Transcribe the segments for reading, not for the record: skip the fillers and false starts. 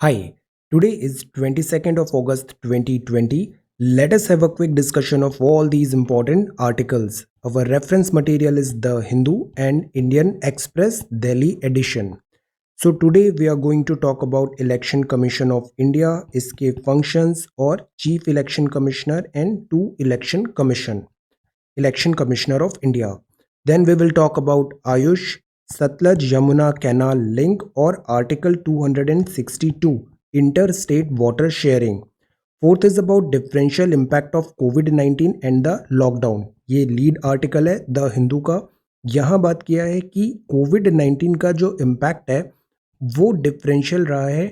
Hi, today is 22nd of August 2020. Let us have a quick discussion of all these important articles. Our reference material is The Hindu and Indian Express Delhi edition. So today we are going to talk about Election Commission of India, इसके functions और Chief Election Commissioner and two Election Commissioner of India. Then we will talk about Ayush, Satluj Yamuna Canal Link or Article 262, Interstate Water Sharing. Fourth is about differential impact of COVID-19 and the lockdown. ये lead article है the Hindu का. यहाँ बात किया है कि कोविड-19 का जो इम्पैक्ट है वो डिफरेंशियल रहा है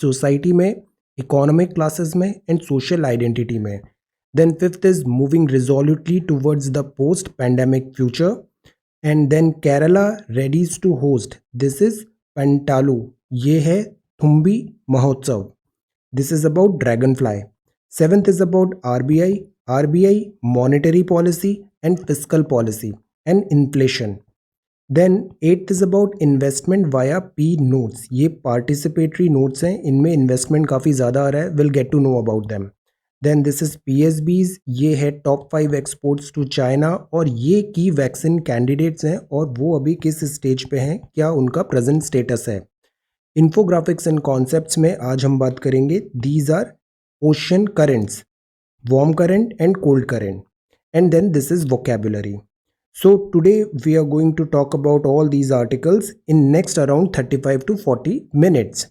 सोसाइटी में, इकोनॉमिक क्लासेस में एंड सोशल आइडेंटिटी में. Then fifth is moving resolutely towards the post-pandemic future. And then Kerala readies to host. This is Pantalu. ये है Thumbi Mahotsav. This is about Dragonfly. Seventh is about RBI monetary policy and fiscal policy and inflation. Then eighth is about investment via P notes. ये participatory notes हैं, इनमें investment काफ़ी ज़्यादा आ रहा है. We'll get to know about them. Then this is PSBs. ये है top 5 exports to China और ये की वैक्सीन कैंडिडेट्स हैं और वो अभी किस स्टेज पे हैं, क्या उनका प्रेजेंट स्टेटस है. इन्फोग्राफिक्स एंड कॉन्सेप्ट्स में आज हम बात करेंगे. These are ocean currents, warm current and cold current. And then this is vocabulary. So today we are going to talk about all these articles in next around 35 to 40 minutes.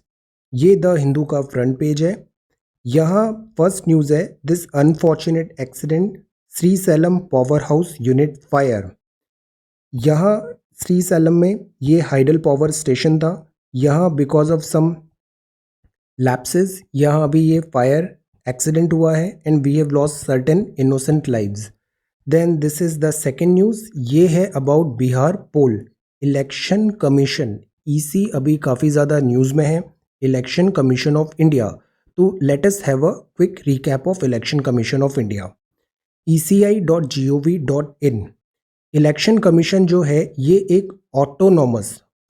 ये the Hindu का front page है. यहाँ first news है, this unfortunate accident Srisailam power house unit fire. यहाँ Shri slam में ये hydel power station था. यहाँ बिकॉज ऑफ सम लैप्सेस यहाँ अभी ये फायर एक्सीडेंट हुआ है and we have lost certain innocent lives. Then this is the second news. ये है about Bihar poll. Election commission EC अभी काफ़ी ज़्यादा न्यूज़ में है. Election commission of India. तो let us have a quick recap of election commission of India. ECI.gov.in. Election commission जो है ये एक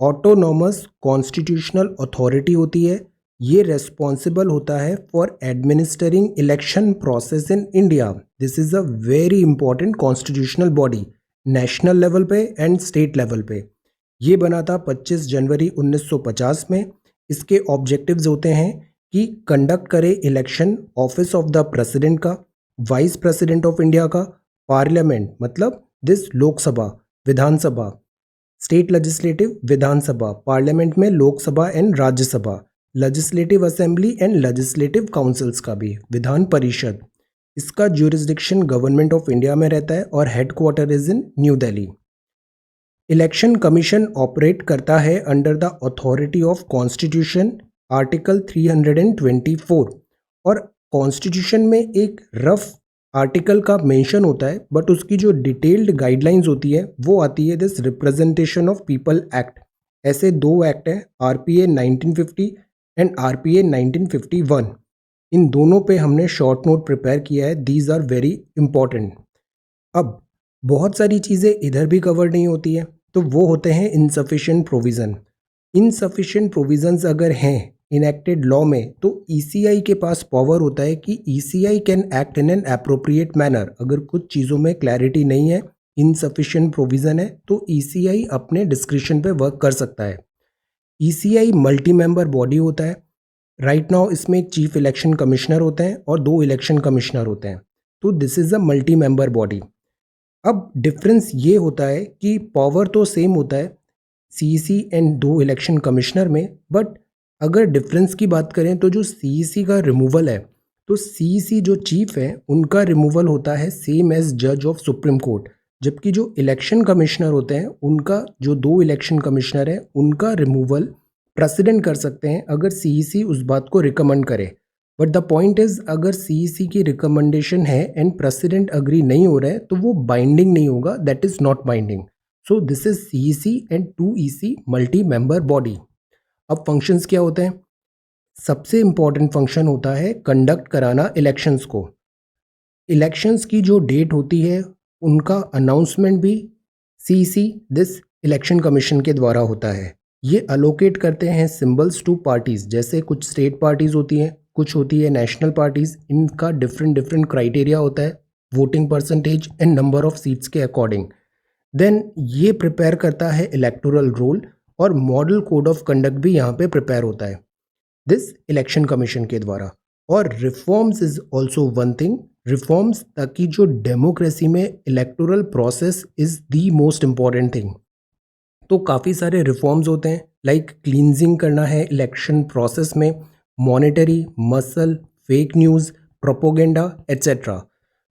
ऑटोनॉमस कॉन्स्टिट्यूशनल अथॉरिटी होती है. ये रेस्पॉन्सिबल होता है for administering election process in India. This is a very important constitutional body national level पे एंड स्टेट लेवल पे. ये बना था 25 जनवरी 1950 में. इसके ऑब्जेक्टिव्स होते हैं कि कंडक्ट करे election office of the president का, वाइस प्रेसिडेंट ऑफ इंडिया का, पार्लियामेंट मतलब this Lok Sabha, Vidhan Sabha, state legislative Vidhan Sabha, parliament में Lok Sabha and Rajya Sabha, legislative assembly and legislative councils का भी, विधान परिषद. इसका ज्यूरिसडिक्शन गवर्नमेंट ऑफ इंडिया में रहता है और headquarter is in new Delhi. Election commission operate करता है under the authority of constitution article 324. और कॉन्स्टिट्यूशन में एक रफ आर्टिकल का मेंशन होता है बट उसकी जो डिटेल्ड गाइडलाइंस होती है वो आती है this representation of people act. ऐसे दो एक्ट हैं, RPA 1950 एंड RPA 1951. इन दोनों पे हमने शॉर्ट नोट प्रिपेयर किया है. These are very important. अब बहुत सारी चीज़ें इधर भी कवर नहीं होती है तो वो होते हैं इनसफिशिएंट प्रोविज़न. इनसफिशिएंट प्रोविजंस अगर हैं इनेक्टेड लॉ में तो ECI के पास पावर होता है कि ECI can act in an appropriate manner. अगर कुछ चीज़ों में क्लैरिटी नहीं है, इनसफिशिएंट प्रोविज़न है, तो ECI अपने डिस्क्रिप्शन पे वर्क कर सकता है. ECI मल्टी मेंबर बॉडी होता है. राइट नाउ इसमें एक चीफ इलेक्शन कमिश्नर होते हैं और 2 इलेक्शन कमिश्नर होते हैं. तो this is a multi member body. अब डिफरेंस ये होता है कि पावर तो सेम होता है CEC एंड 2 इलेक्शन कमिश्नर में, बट अगर डिफरेंस की बात करें तो जो CEC का रिमूवल है, तो CEC जो चीफ है उनका रिमूवल होता है सेम एज जज ऑफ सुप्रीम कोर्ट. जबकि जो इलेक्शन कमिश्नर होते हैं उनका, जो 2 इलेक्शन कमिश्नर हैं, उनका रिमूवल प्रेसिडेंट कर सकते हैं अगर CEC उस बात को रिकमेंड करे. बट द पॉइंट इज़ अगर CEC की रिकमेंडेशन है एंड प्रेसिडेंट अग्री नहीं हो रहा है तो वो बाइंडिंग नहीं होगा, that is not binding. So this is CEC and 2 EC multi member body. अब फंक्शंस क्या होते हैं? सबसे इंपॉर्टेंट फंक्शन होता है कंडक्ट कराना इलेक्शंस को. इलेक्शंस की जो डेट होती है उनका अनाउंसमेंट भी CEC दिस इलेक्शन कमीशन के द्वारा होता है. ये अलोकेट करते हैं सिंबल्स टू पार्टीज़, जैसे कुछ स्टेट पार्टीज़ होती हैं, कुछ होती है नेशनल पार्टीज़। इनका डिफरेंट डिफरेंट क्राइटेरिया होता है voting percentage and number of seats के अकॉर्डिंग। देन ये प्रिपेयर करता है इलेक्टोरल रोल, और मॉडल कोड ऑफ कंडक्ट भी यहाँ पे प्रिपेयर होता है दिस इलेक्शन कमीशन के द्वारा। और reforms is also one thing, reforms, ताकि जो डेमोक्रेसी में electoral process is the most important thing. तो काफ़ी सारे रिफॉर्म्स होते हैं, लाइक क्लींजिंग करना है इलेक्शन प्रोसेस में, monetary, muscle, fake news, propaganda etcetera.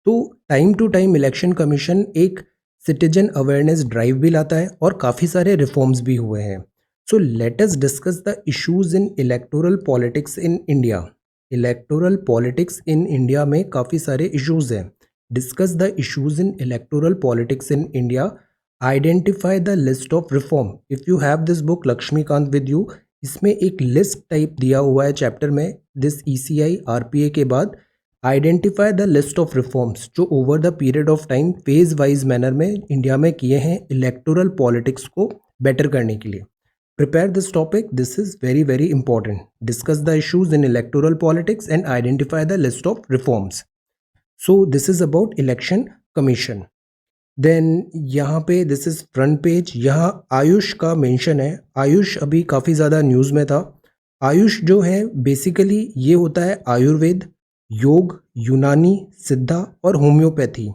तो time to time election commission एक सिटीजन अवेयरनेस ड्राइव भी लाता है, और काफ़ी सारे रिफॉर्म्स भी हुए हैं। So let us discuss the issues in electoral politics in India. Electoral politics in India में काफ़ी सारे इश्यूज हैं। Discuss the issues in electoral politics in India, identify the list of reform. If you have this book Laxmikanth with you, इसमें एक list type दिया हुआ है chapter में दिस ECI RPA के बाद, identify the list of reforms जो over the period of time phase wise manner में इंडिया में किए हैं इलेक्टोरल पॉलिटिक्स को बेटर करने के लिए। Prepare this topic, this is very very important. Discuss the issues in electoral politics and identify the list of reforms. So this is about election commission. Then यहाँ पे this is front page, यहाँ आयुष का mention है। आयुष अभी काफ़ी ज़्यादा news में था। आयुष जो है बेसिकली ये होता है आयुर्वेद, योग, यूनानी, सिद्धा और होम्योपैथी।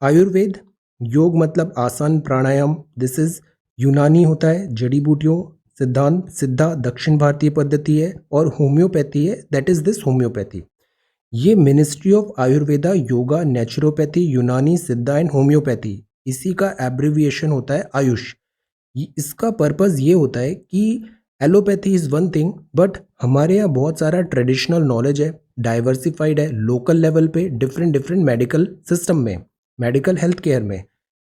आयुर्वेद, योग मतलब आसन प्राणायाम, दिस इज यूनानी होता है जड़ी बूटियों सिद्धांत, सिद्धा दक्षिण भारतीय पद्धति है, और होम्योपैथी है, दैट इज दिस होम्योपैथी। ये ministry of Ayurveda, yoga, naturopathy, यूनानी, सिद्धा एंड होम्योपैथी, इसी का एब्रिविएशन होता है आयुष। इसका पर्पज़ ये होता है कि allopathy is one thing, but हमारे यहाँ बहुत सारा ट्रेडिशनल नॉलेज है, डाइवर्सिफाइड है लोकल लेवल पे, डिफरेंट डिफरेंट मेडिकल सिस्टम में, मेडिकल हेल्थ केयर में।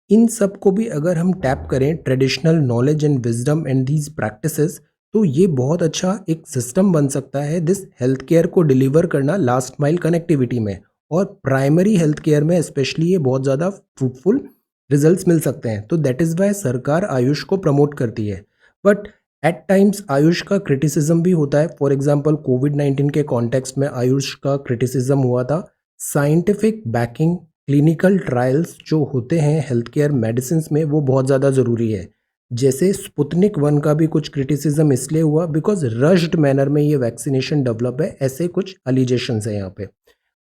इन सब को भी अगर हम टैप करें traditional knowledge and wisdom and these practices, तो ये बहुत अच्छा एक सिस्टम बन सकता है दिस हेल्थ केयर को डिलीवर करना लास्ट माइल कनेक्टिविटी में, और प्राइमरी हेल्थ केयर में स्पेशली ये बहुत ज़्यादा फ्रूटफुल रिजल्ट्स मिल सकते हैं। तो दैट इज़ वाई सरकार आयुष को प्रमोट करती है। बट एट टाइम्स आयुष का क्रिटिसिज्म भी होता है। फॉर एग्जांपल कोविड-19 के कॉन्टेक्स्ट में आयुष का क्रिटिसिज्म हुआ था। साइंटिफिक बैकिंग, क्लिनिकल ट्रायल्स जो होते हैं हेल्थ केयर मेडिसिन में, वो बहुत ज़्यादा ज़रूरी है। जैसे स्पुतनिक 1 का भी कुछ क्रिटिसिज्म इसलिए हुआ बिकॉज रश्ड मैनर में ये वैक्सीनेशन डेवलप है, ऐसे कुछ अलिजेशंस हैं यहाँ पे।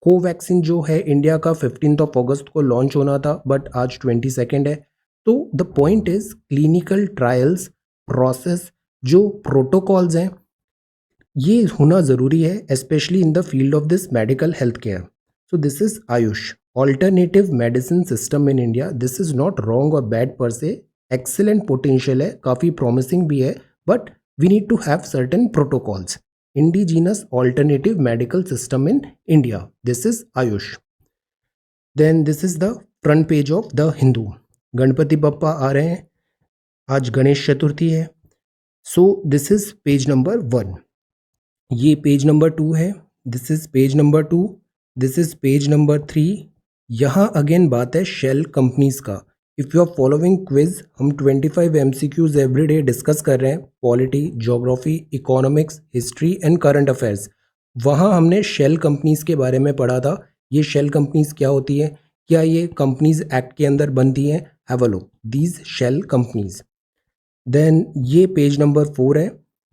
कोवैक्सीन जो है इंडिया का 15 अगस्त को लॉन्च होना था, बट आज 22 है। तो the point is clinical trials process, जो प्रोटोकॉल्स हैं, ये होना ज़रूरी है specially in the field of this medical health care. So this is AYUSH, alternative medicine system in India. This is not wrong or bad per se, excellent potential है, काफ़ी promising भी है, but we need to have certain protocols. Indigenous alternative medical system in India, this is AYUSH. Then this is the front page of the Hindu. Ganpati Bappa आ रहे हैं, आज गणेश चतुर्थी है। So this is page number 1, ये पेज नंबर 2 है, this is page number 2, this is page number 3। यहाँ again बात है शेल कंपनीज का। If you are following quiz, हम 25 MCQs एवरी डे डिस्कस कर रहे हैं, polity, geography, economics, history and current affairs. वहाँ हमने शेल कंपनीज के बारे में पढ़ा था। ये शेल कंपनीज क्या होती है, क्या ये कंपनीज एक्ट के अंदर बनती हैं? Have a look, these shell companies. Then ये पेज नंबर 4 है,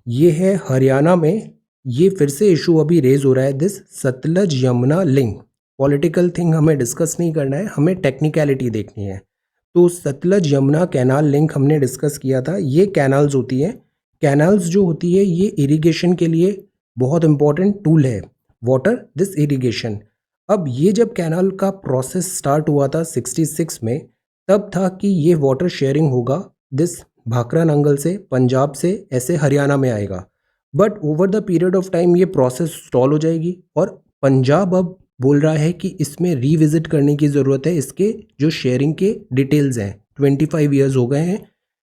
ये है हरियाणा में, ये फिर से इशू अभी रेज हो रहा है, this Sutlej Yamuna link. Political thing हमें डिस्कस नहीं करना है, हमें टेक्निकलिटी देखनी है। तो सतलज यमुना कैनाल लिंक हमने डिस्कस किया था। ये कैनाल्स होती हैं, कैनाल्स जो होती है ये इरिगेशन के लिए बहुत इंपॉर्टेंट टूल है, वाटर दिस इरिगेशन। अब ये जब कैनाल का प्रोसेस स्टार्ट हुआ था 66 में, तब था कि ये वाटर शेयरिंग होगा दिस भाखरा नंगल से, पंजाब से ऐसे हरियाणा में आएगा। But over the period of time ये प्रोसेस स्टॉल हो जाएगी, और पंजाब अब बोल रहा है कि इसमें रीविजिट करने की ज़रूरत है। इसके जो शेयरिंग के डिटेल्स हैं, 25 ईयर्स हो गए हैं,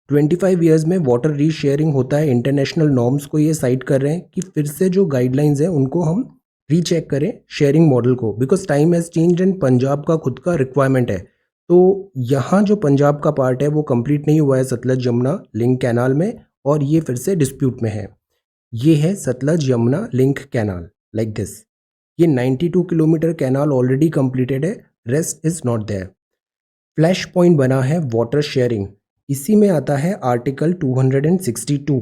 25 ईयर्स में वाटर री शेयरिंग होता है। इंटरनेशनल नॉर्म्स को ये साइट कर रहे हैं कि फिर से जो गाइडलाइंस हैं उनको हम रीचेक करें शेयरिंग मॉडल को, because time has change and Punjab का खुद का रिक्वायरमेंट है। तो यहाँ जो पंजाब का पार्ट है वो कंप्लीट नहीं हुआ है सतलज यमुना लिंक कैनाल में, और ये फिर से डिस्प्यूट में है। ये है Sutlej Yamuna link canal, like this. ये 92 किलोमीटर कैनाल ऑलरेडी कंप्लीटेड है, rest is not there. Flash point बना है वाटर शेयरिंग, इसी में आता है आर्टिकल 262।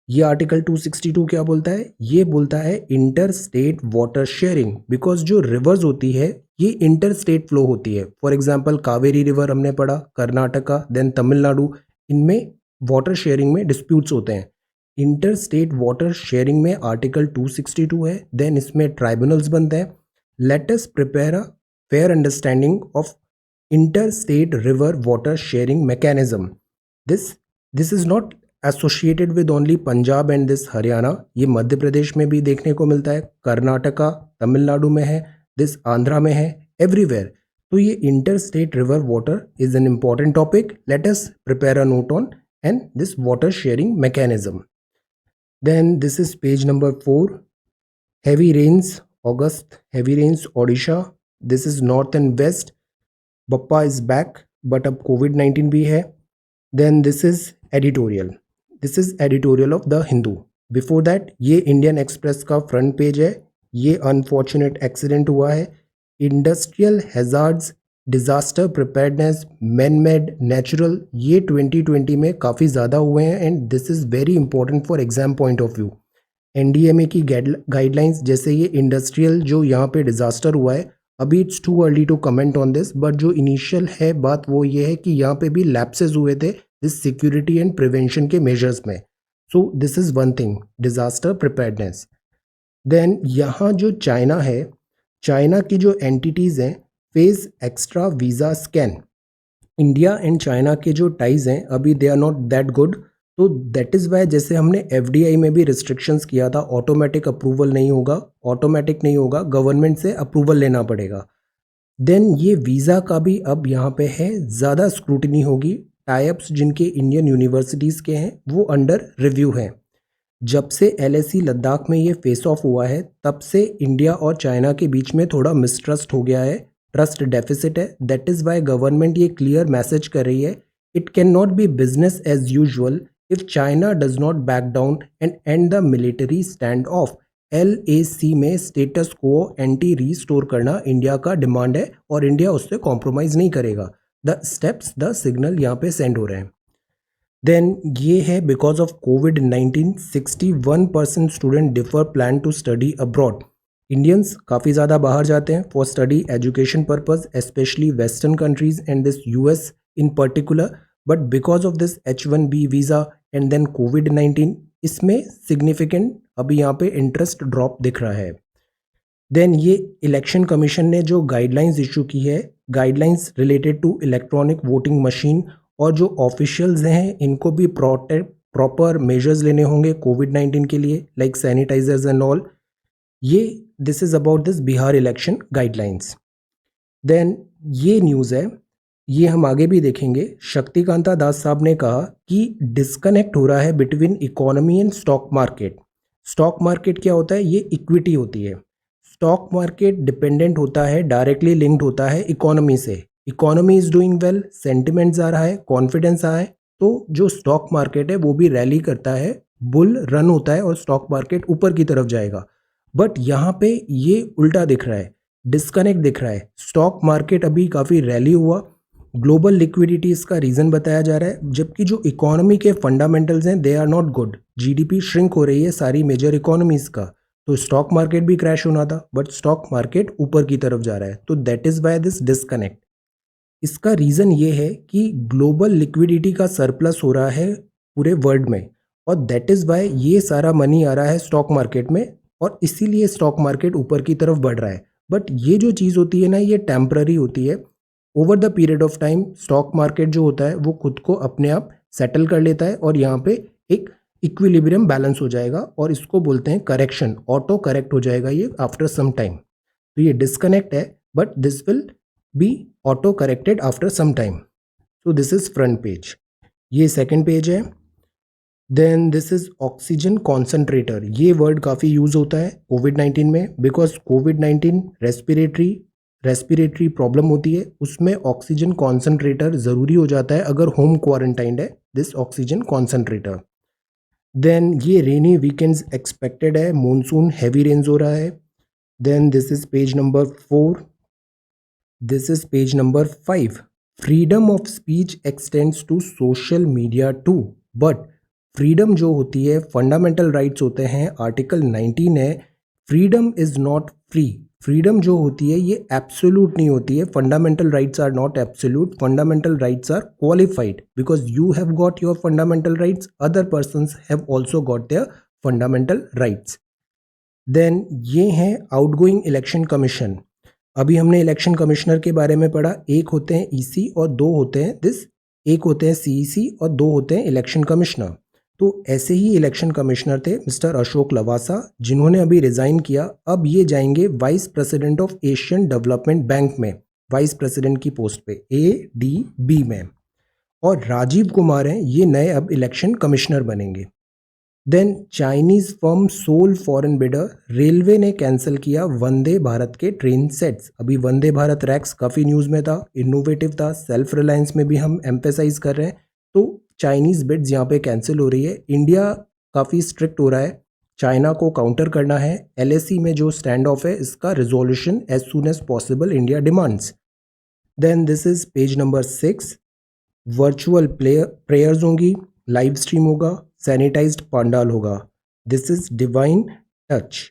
ये आर्टिकल 262 क्या बोलता है? ये बोलता है inter state water sharing, because जो रिवर्स होती है ये इंटर स्टेट फ्लो होती है। फॉर एग्जाम्पल कावेरी रिवर हमने पढ़ा, कर्नाटका देन तमिलनाडु, इनमें वाटर शेयरिंग में डिस्प्यूट्स होते हैं। इंटर स्टेट वाटर शेयरिंग में आर्टिकल 262 है, देन इसमें ट्राइब्यूनल्स बनते हैं। Late us prepare a fair understanding of inter state river water sharing mechanism. This is not associated with only Punjab and this Haryana, ये मध्य प्रदेश में भी देखने को मिलता है, कर्नाटका तमिलनाडु में है, दिस आंध्रा में है, एवरीवेयर। तो ये inter state river water is an important topic, let us prepare a note on and this water sharing mechanism. Then this is page number 4, heavy rains August, heavy rains Odisha, this is north and west, Bappa is back, but अब COVID-19 भी है। Then this is editorial of The Hindu। Before that ये Indian express का front page है। ये unfortunate accident हुआ है, industrial hazards, disaster preparedness, man made, natural, ये 2020 में काफ़ी ज़्यादा हुए हैं and this is very important for exam point of view. NDMA की गाइडलाइंस, जैसे ये इंडस्ट्रियल जो यहाँ पे डिज़ास्टर हुआ है, अभी it's too early to comment on this, but जो इनिशियल है बात वो ये है कि यहाँ पे भी लैप्सेस हुए थे दिस सिक्योरिटी एंड प्रिवेंशन के मेजर्स में। So this is one thing, disaster preparedness. Then यहाँ जो चाइना है, चाइना की जो एंटिटीज़ हैं face extra visa scan. India and China के जो टाइज हैं अभी they are not that good, तो दैट इज़ वाई जैसे हमने एफडीआई में भी रिस्ट्रिक्शंस किया था, ऑटोमेटिक अप्रूवल नहीं होगा, गवर्नमेंट से अप्रूवल लेना पड़ेगा। देन ये वीज़ा का भी अब यहाँ पे है, ज़्यादा स्क्रूटनी होगी। टाइप्स जिनके इंडियन यूनिवर्सिटीज़ के हैं वो अंडर रिव्यू हैं। जब से एलएसी लद्दाख में ये फेस ऑफ हुआ है तब से इंडिया और चाइना के बीच में थोड़ा मिसट्रस्ट हो गया है, ट्रस्ट डेफिसिट है। दैट इज़ वाई गवर्नमेंट ये क्लियर मैसेज कर रही है, it can not be business as usual if China does not back down and and the military stand off. LAC में स्टेटस को एंटी रीस्टोर करना India का demand है और India उससे कॉम्प्रोमाइज़ नहीं करेगा। द स्टेप्स, द सिग्नल यहाँ पे सेंड हो रहे हैं। देन ये है बिकॉज ऑफ कोविड-19 61% student defer plan to study abroad. Indians काफ़ी ज़्यादा बाहर जाते हैं for study education purpose, specially western countries and this US in particular, but because of this H1B visa and then कोविड-19 इसमें सिग्निफिकेंट अभी यहाँ पे इंटरेस्ट ड्रॉप दिख रहा है। देन ये इलेक्शन कमीशन ने जो गाइडलाइंस इशू की है, guidelines related to electronic voting machine, और जो ऑफिशियल्स हैं इनको भी प्रॉपर मेजर्स लेने होंगे कोविड-19 के लिए, लाइक सैनिटाइजर्स एंड ऑल। ये this is about this Bihar election guidelines. Then ये न्यूज़ है, ये हम आगे भी देखेंगे। शक्तिकांता दास साहब ने कहा कि डिस्कनेक्ट हो रहा है between economy and stock market. Stock market क्या होता है? ये इक्विटी होती है। स्टॉक मार्केट डिपेंडेंट होता है, डायरेक्टली लिंक्ड होता है इकोनॉमी से। Economy is doing well, sentiments आ रहा है, कॉन्फिडेंस आ रहा है, तो जो स्टॉक मार्केट है वो भी रैली करता है, बुल रन होता है और स्टॉक मार्केट ऊपर की तरफ जाएगा। बट यहाँ पे ये उल्टा दिख रहा है, डिस्कनेक्ट दिख रहा है। स्टॉक मार्केट अभी काफ़ी रैली हुआ, ग्लोबल लिक्विडिटी इसका रीज़न बताया जा रहा है, जबकि जो इकोनॉमी के फंडामेंटल्स हैं they are not good. GDP shrink हो रही है सारी मेजर इकोनॉमीज़ का, तो स्टॉक मार्केट भी क्रैश होना था, बट स्टॉक मार्केट ऊपर की तरफ जा रहा है, तो that is why this disconnect. इसका रीज़न ये है कि ग्लोबल लिक्विडिटी का सरप्लस हो रहा है पूरे वर्ल्ड में, और दैट इज़ वाई ये सारा मनी आ रहा है स्टॉक मार्केट में, और इसीलिए स्टॉक मार्केट ऊपर की तरफ बढ़ रहा है। बट ये जो चीज़ होती है ना, ये टेम्पररी होती है। Over the period of time stock market जो होता है वो खुद को अपने आप सेटल कर लेता है और यहाँ पे एक इक्विलिब्रियम बैलेंस हो जाएगा, और इसको बोलते हैं करेक्शन, ऑटो करेक्ट हो जाएगा ये आफ्टर सम टाइम। तो ये डिस्कनेक्ट है, but this will be auto corrected after some time. So this is front page. ये सेकंड पेज है। Then this is oxygen concentrator. ये वर्ड काफ़ी यूज़ होता है कोविड-19 में, बिकॉज कोविड-19 रेस्पिरेटरी प्रॉब्लम होती है, उसमें ऑक्सीजन कॉन्सेंट्रेटर ज़रूरी हो जाता है अगर होम क्वारंटाइंड है, दिस ऑक्सीजन कॉन्सेंट्रेटर। देन ये रेनी वीकेंड्स एक्सपेक्टेड है, मॉनसून हैवी रेन्स हो रहा है. Then this is page number 4. This is page number 5. Freedom of speech extends to social media too. But freedom जो होती है, fundamental rights होते हैं, आर्टिकल 19 है. Freedom is not free. Freedom जो होती है ये एब्सोल्यूट नहीं होती है. Fundamental rights are not absolute. Fundamental rights are qualified because you have got your fundamental rights, other persons have also got their fundamental rights. Then ये हैं outgoing election commission. अभी हमने इलेक्शन कमिश्नर के बारे में पढ़ा. एक होते हैं ईसी और दो होते हैं एक होते हैं सीईसी और दो होते हैं इलेक्शन कमिश्नर. तो ऐसे ही इलेक्शन कमिश्नर थे मिस्टर अशोक लवासा, जिन्होंने अभी रिजाइन किया. अब ये जाएंगे vice president of Asian development bank में, वाइस प्रेसिडेंट की पोस्ट पे, ADB में. और राजीव कुमार हैं, ये नए अब इलेक्शन कमिश्नर बनेंगे. Then Chinese firm sole foreign bidder. Railway ने कैंसिल किया वंदे भारत के ट्रेन सेट्स. अभी वंदे भारत रैक्स काफ़ी न्यूज़ में था, इनोवेटिव था, सेल्फ रिलायंस में भी हम एम्फेसाइज कर रहे हैं. तो चाइनीज़ बिड्स यहाँ पे कैंसिल हो रही है. इंडिया काफ़ी स्ट्रिक्ट हो रहा है, चाइना को काउंटर करना है. LAC में जो स्टैंड ऑफ है, इसका resolution as soon as possible India demands. Then this is page number 6. Virtual prayers होंगी, लाइव स्ट्रीम होगा, सैनिटाइज्ड पंडाल होगा. This is divine touch.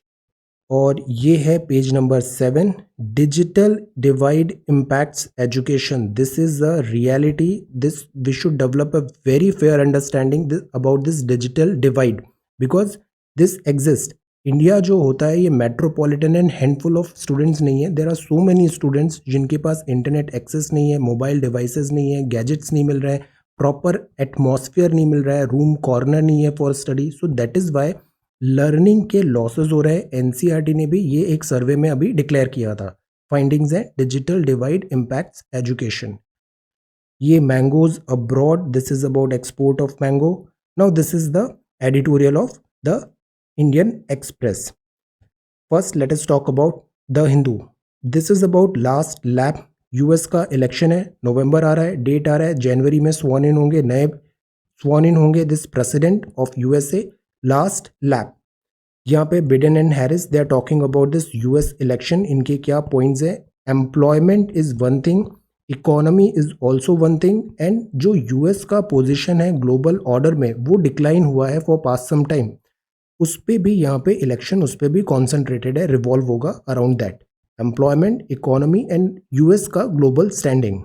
और ये है page number 7. Digital divide impacts education. This is a reality. This we should develop a very fair understanding about this digital divide because this exist. India जो होता है ये metropolitan and handful of students नहीं है. There are so many students जिनके पास internet access नहीं है, मोबाइल डिवाइसेस नहीं है, गैजेट्स नहीं मिल रहे हैं, प्रॉपर एटमॉस्फेयर नहीं मिल रहा है, रूम कॉर्नर नहीं है for study. So that is Y learning के लॉसेस हो रहे हैं. NCERT ने भी ये एक सर्वे में अभी डिक्लेयर किया था. फाइंडिंग्स है डिजिटल डिवाइड इम्पैक्ट्स एजुकेशन. ये mangoes abroad. This is about export of mango. Now this is the editorial of the Indian express. First let us talk about the Hindu. This is about last lap. US का election है, नवंबर आ रहा है, date आ रहा है, जनवरी में sworn in होंगे, नए sworn in होंगे this president of USA. Last lap. यहाँ पे Biden and Harris they are talking about this US election. इनके क्या पॉइंट्स हैं? Employment is one thing, economy is also one thing, and जो US का पोजिशन है global order में वो डिक्लाइन हुआ है फॉर पास्ट सम टाइम. उस पर भी यहाँ पे इलेक्शन उस पर भी कॉन्सेंट्रेटेड है, रिवॉल्व होगा around that. Employment, economy and US का global standing.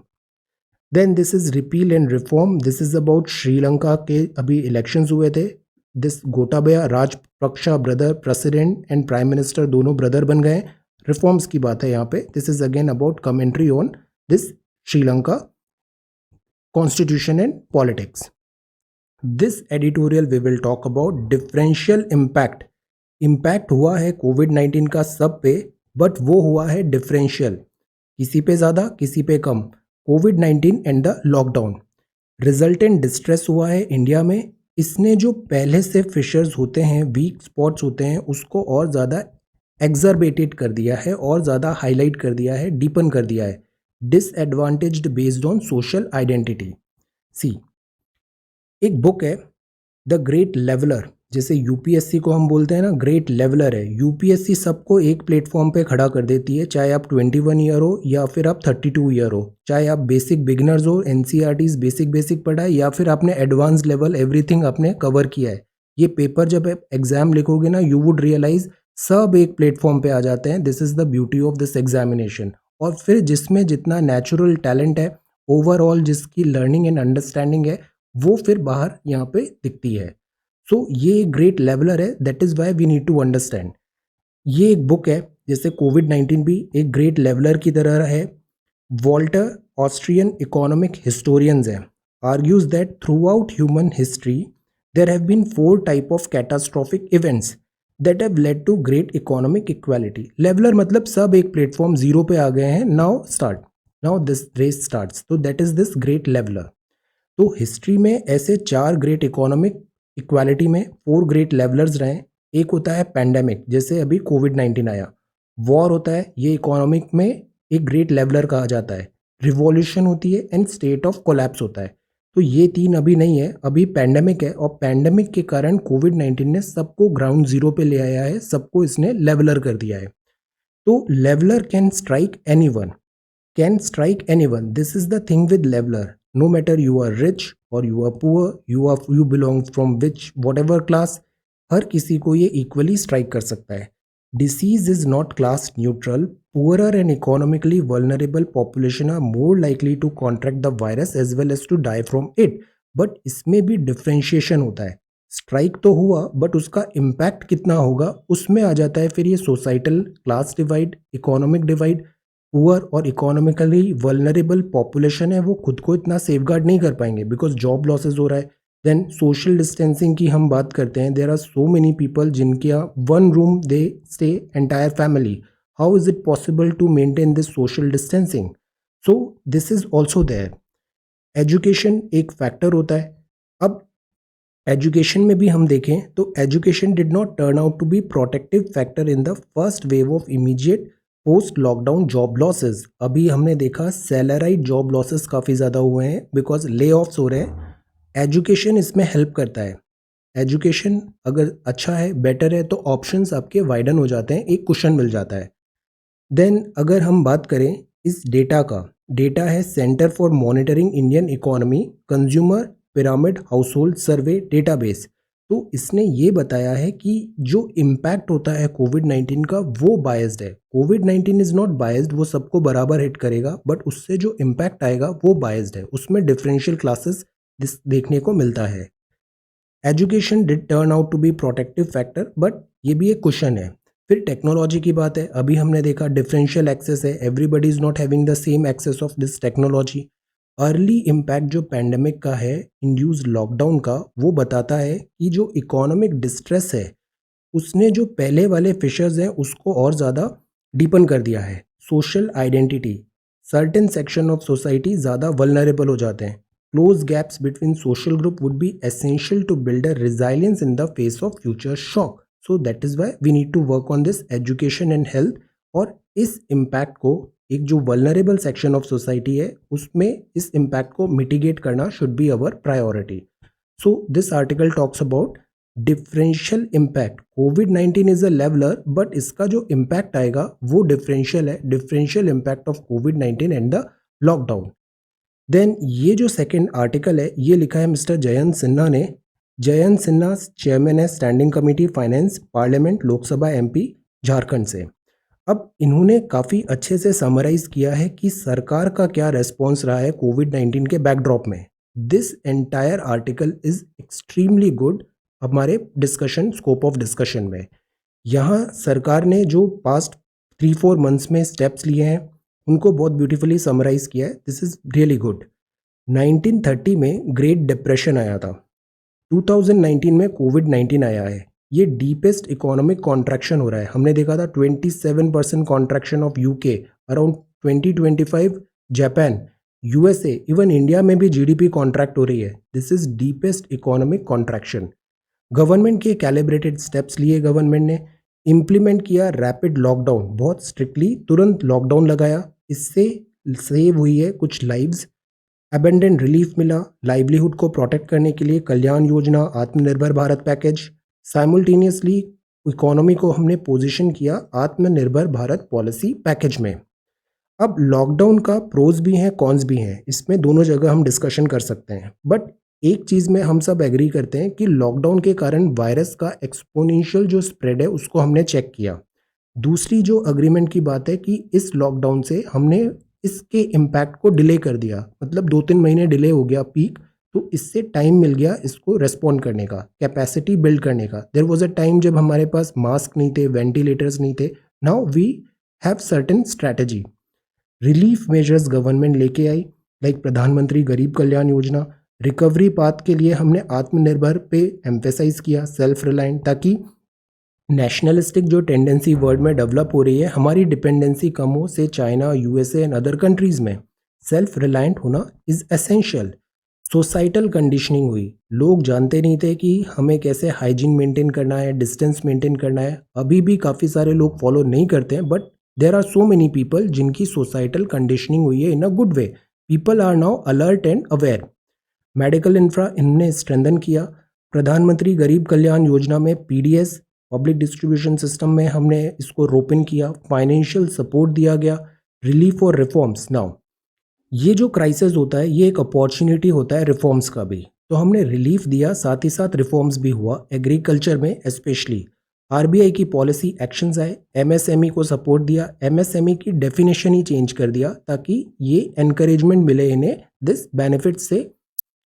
Then this is repeal and reform. This is about Sri Lanka के अभी इलेक्शंस हुए थे. This Gotabaya Rajapaksa brother president and prime minister दोनों ब्रदर बन गए. रिफॉर्म्स की बात है यहाँ पे. This is again about commentary on this Sri Lanka constitution and politics. This editorial we will talk about differential impact. Impact हुआ है कोविड-19 का सब पे, बट वो हुआ है डिफरेंशियल, किसी पे ज़्यादा किसी पे कम. कोविड-19 and the lockdown resultant distress हुआ है इंडिया में. इसने जो पहले से फिशर्स होते हैं, वीक स्पॉट्स होते हैं, उसको और ज़्यादा एग्जर्बेटेड कर दिया है, और ज़्यादा हाईलाइट कर दिया है, डीपन कर दिया है. Disadvantaged based on social identity. See, एक बुक है द ग्रेट लेवलर. जैसे UPSC को हम बोलते हैं ना, ग्रेट लेवलर है. UPSC सबको एक प्लेटफॉर्म पे खड़ा कर देती है, चाहे आप 21 ईयर हो या फिर आप 32 ईयर हो, चाहे आप बेसिक बिगनर्स हो, NCERTs बेसिक पढ़ा है, या फिर आपने एडवांस लेवल एवरीथिंग आपने कवर किया है. ये पेपर जब आप एग्जाम लिखोगे ना, यू वुड रियलाइज सब एक प्लेटफॉर्म पे आ जाते हैं. This is the beauty of this examination. और फिर जिसमें जितना नेचुरल टैलेंट है, ओवरऑल जिसकी लर्निंग एंड अंडरस्टैंडिंग है, वो फिर बाहर यहाँ पे दिखती है. सो ये एक ग्रेट लेवलर है. That is why we need to understand. ये एक बुक है, जैसे कोविड-19 भी एक ग्रेट लेवलर की तरह है. वॉल्टर, ऑस्ट्रियन इकोनॉमिक हिस्टोरियंस है, argues that throughout human history there have been 4 type of catastrophic events that have led to great economic equality. Leveller मतलब सब एक प्लेटफॉर्म जीरो पे आ गए हैं. Now this race starts. तो that is this great leveller. तो history में ऐसे 4 ग्रेट इकोनॉमिक इक्वालिटी में 4 ग्रेट लेवलर्स रहे. एक होता है पैंडेमिक, जैसे अभी कोविड-19 आया. वॉर होता है, ये इकोनॉमिक में एक ग्रेट लेवलर कहा जाता है. रिवॉल्यूशन होती है एंड स्टेट ऑफ कोलैप्स होता है. तो ये 3 अभी नहीं है, अभी पैंडेमिक है और पैंडेमिक के कारण कोविड-19 ने सबको ग्राउंड ज़ीरो पे ले आया है, सबको इसने लेवलर कर दिया है। तो leveller can strike anyone. This is the thing with leveler. No matter you are rich or you are poor, you belong from which whatever class, हर किसी को ये equally strike कर सकता है. Disease is not class neutral. Poorer and economically vulnerable population are more likely to contract the virus as well as to die from it. But इसमें भी differentiation होता है. स्ट्राइक तो हुआ बट उसका इम्पैक्ट कितना होगा उसमें आ जाता है फिर ये societal class divide, economic divide. Poor और इकोनॉमिकली वल्नरेबल पॉपुलेशन है वो खुद को इतना सेफगार्ड नहीं कर पाएंगे बिकॉज जॉब लॉसेज हो रहा है. देन सोशल डिस्टेंसिंग की हम बात करते हैं, there are so many people जिनके यहाँ one room they stay entire family. How is it possible to maintain this social distancing? So this is also there. Education एक फैक्टर होता है. अब एजुकेशन में भी हम देखें तो education did not turn out to be protective factor in the first wave of immediate post lockdown job losses. अभी हमने देखा सैलराइड जॉब लॉसेस काफ़ी ज़्यादा हुए हैं बिकॉज ले ऑफ्स हो रहे हैं. एजुकेशन इसमें हेल्प करता है. एजुकेशन अगर अच्छा है, बेटर है, तो ऑप्शंस आपके वाइडन हो जाते हैं, एक कुशन मिल जाता है. देन अगर हम बात करें इस डेटा का, डेटा है centre for monitoring Indian economy consumer pyramid household survey database. तो इसने ये बताया है कि जो इम्पैक्ट होता है कोविड-19 का वो बायस्ड है. कोविड-19 इज़ नॉट बायस्ड, वो सबको बराबर हिट करेगा, बट उससे जो इम्पैक्ट आएगा वो बायस्ड है. उसमें डिफरेंशियल क्लासेस देखने को मिलता है. Education did turn out to be protective factor, but ये भी एक क्वेश्चन है. फिर टेक्नोलॉजी की बात है. अभी हमने देखा डिफरेंशियल एक्सेस है, everybody is not having the same access of this technology. Early impact जो पैंडेमिक का है, इंड्यूस्ड लॉकडाउन का, वो बताता है कि जो इकोनॉमिक डिस्ट्रेस है उसने जो पहले वाले फिशर्स हैं उसको और ज़्यादा डीपन कर दिया है. Social identity, certain section of society ज़्यादा वल्नरेबल हो जाते हैं. Close gaps between social group would be essential to build a resilience in the face of future shock. So that is why we need to work on this education and health. और इस impact को, एक जो vulnerable section of society है उसमें इस impact को mitigate करना should be our priority. So this article talks about differential impact. कोविड-19 इज अ लेवलर बट इसका जो इम्पैक्ट आएगा वो डिफरेंशियल है. डिफरेंशियल इम्पैक्ट ऑफ कोविड-19 एंड द लॉकडाउन. देन ये जो सेकेंड आर्टिकल है ये लिखा है मिस्टर जयंत सिन्हा ने. जयंत सिन्हा चेयरमैन है standing committee finance parliament Lok Sabha MP Jharkhand से. अब इन्होंने काफ़ी अच्छे से समराइज़ किया है कि सरकार का क्या रेस्पॉन्स रहा है कोविड-19 के बैकड्रॉप में. This entire article is extremely good हमारे डिस्कशन, स्कोप ऑफ डिस्कशन में. यहाँ सरकार ने जो पास्ट 3-4 मंथ्स में स्टेप्स लिए हैं उनको बहुत ब्यूटीफुली समराइज़ किया है. This is really good. 1930 में ग्रेट डिप्रेशन आया था, 2019 में कोविड-19 आया है. ये डीपेस्ट इकोनॉमिक कॉन्ट्रैक्शन हो रहा है. हमने देखा था 27% contraction of UK, around 2025 Japan, USA, even India में भी जीडीपी कॉन्ट्रैक्ट हो रही है. This is deepest economic contraction. Government के कैलिब्रेटेड स्टेप्स लिए, गवर्नमेंट ने इम्प्लीमेंट किया रैपिड लॉकडाउन, बहुत स्ट्रिक्टली तुरंत लॉकडाउन लगाया. इससे सेव हुई है कुछ लाइव्स. अबेंडेंट रिलीफ मिला लाइवलीहुड को प्रोटेक्ट करने के लिए, कल्याण योजना, आत्मनिर्भर भारत पैकेज. साइमल्टेनियसली इकोनॉमी को हमने पोजीशन किया आत्मनिर्भर भारत पॉलिसी पैकेज में. अब लॉकडाउन का प्रोज भी हैं, कॉन्स भी हैं, इसमें दोनों जगह हम डिस्कशन कर सकते हैं. बट एक चीज़ में हम सब एग्री करते हैं कि लॉकडाउन के कारण वायरस का एक्सपोनेंशियल जो स्प्रेड है उसको हमने चेक किया. दूसरी जो अग्रीमेंट की बात है कि इस लॉकडाउन से हमने इसके इम्पैक्ट को डिले कर दिया, मतलब 2-3 महीने डिले हो गया पीक, तो इससे टाइम मिल गया इसको रेस्पॉन्ड करने का, कैपेसिटी बिल्ड करने का. देयर वाज अ टाइम जब हमारे पास मास्क नहीं थे, वेंटिलेटर्स नहीं थे. Now we have certain strategy. Relief measures government लेके आई, लाइक प्रधानमंत्री गरीब कल्याण योजना. रिकवरी पाथ के लिए हमने आत्मनिर्भर पे एम्फेसाइज किया, सेल्फ रिलायंट, ताकि नेशनलिस्टिक जो टेंडेंसी वर्ल्ड में डेवलप हो रही है, हमारी डिपेंडेंसी कम हो से China, USA and other countries में. सेल्फ रिलायंट होना इज़ एसेंशियल. सोसाइटल कंडीशनिंग हुई, लोग जानते नहीं थे कि हमें कैसे हाइजीन मेंटेन करना है, डिस्टेंस मेंटेन करना है. अभी भी काफ़ी सारे लोग फॉलो नहीं करते हैं, but there are so many people जिनकी सोसाइटल कंडीशनिंग हुई है in a good way. People are now alert and aware. Medical infra इनने स्ट्रेंथन किया। प्रधानमंत्री गरीब कल्याण योजना में पीडीएस पब्लिक डिस्ट्रीब्यूशन सिस्टम में हमने इसको रोपन किया। फाइनेंशियल सपोर्ट दिया गया। रिलीफ और रिफॉर्म्स। नाउ ये जो क्राइसिस होता है ये एक अपॉर्चुनिटी होता है रिफॉर्म्स का भी, तो हमने रिलीफ दिया, साथ ही साथ रिफॉर्म्स भी हुआ एग्रीकल्चर में स्पेशली। आरबीआई की पॉलिसी एक्शंस आए, एमएसएमई को सपोर्ट दिया, एमएसएमई की डेफिनेशन ही चेंज कर दिया ताकि ये एनकरेजमेंट मिले इन्हें दिस बेनिफिट से।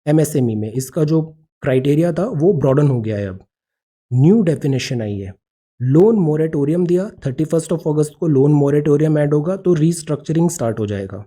एमएसएमई में इसका जो क्राइटेरिया था वो ब्रॉडन हो गया है। अब न्यू डेफिनेशन आई है। लोन मोरेटोरियम दिया, 31 अगस्त को लोन मोरेटोरियम ऐड होगा तो रीस्ट्रक्चरिंग स्टार्ट हो जाएगा।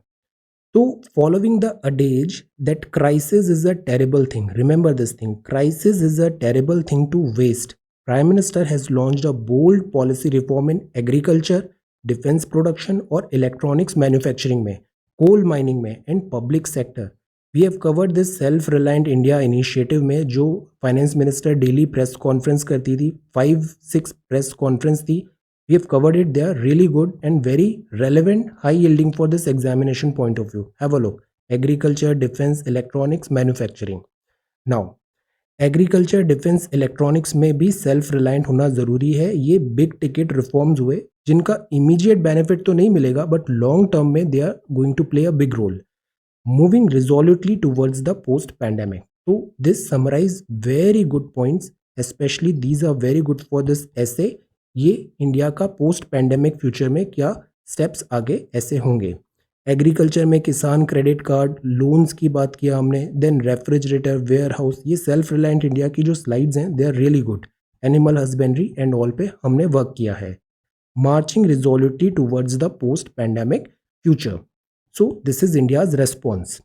तो following the adage that crisis is a terrible thing, remember this thing, crisis is a terrible thing to waste. Prime minister has launched a bold policy reform in agriculture, defence production और electronics manufacturing में, coal mining में and public sector. We have covered this self reliant India initiative में जो finance minister daily press conference करती थी, 5-6 press conference थी। We have covered it. They are really good and very relevant, high yielding for this examination point of view. Have a look. Agriculture, defense, electronics, manufacturing. Now, agriculture, defence, electronics में भी self reliant होना ज़रूरी है। ये big ticket reforms हुए जिनका immediate benefit तो नहीं मिलेगा बट लॉन्ग टर्म में they are going to play a big role. Moving resolutely towards the post pandemic. तो this summarise very good points, specially these are very good for this essay. ये India का post pandemic future में क्या steps आगे ऐसे होंगे। Agriculture में किसान क्रेडिट कार्ड, लोन्स की बात किया हमने, देन रेफ्रिजरेटर, वेयर हाउस। ये सेल्फ रिलायंट इंडिया की जो स्लाइड्स हैं they are really good. Animal husbandry and all पे हमने वर्क किया है। Marching resolutely towards the post pandemic future. So this is India's response.